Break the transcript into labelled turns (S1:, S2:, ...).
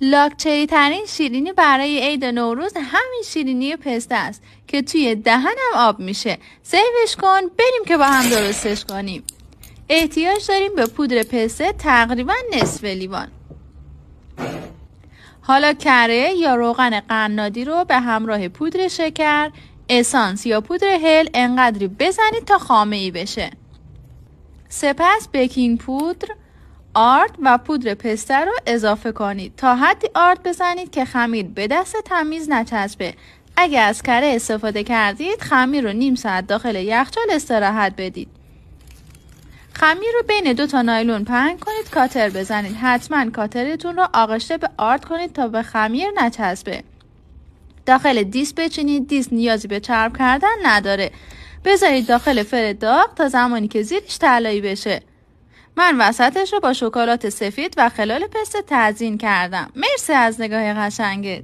S1: لاکچری ترین شیرینی برای عید نوروز همین شیرینی پسته است که توی دهنم آب میشه. سیوش کن بریم که با هم درستش کنیم. احتیاج داریم به پودر پسته تقریبا نصف لیوان. حالا کره یا روغن قنادی رو به همراه پودر شکر، اسانس یا پودر هل انقدری بزنید تا خامه‌ای بشه. سپس بیکینگ پودر، آرد و پودر پسته رو اضافه کنید تا حدی آرد بزنید که خمیر به دست تمیز نچسبه. اگه از کره استفاده کردید خمیر رو نیم ساعت داخل یخچال استراحت بدید. خمیر رو بین 2 نایلون پهن کنید، کاتر بزنید. حتما کاترتون رو آغشته به آرد کنید تا به خمیر نچسبه. داخل دیس بچینید. دیس نیازی به چرب کردن نداره. بذارید داخل فر داغ تا زمانی که زیرش طلایی بشه. من وسطش رو با شکلات سفید و خلال پسته تزیین کردم. مرسی از نگاه قشنگت.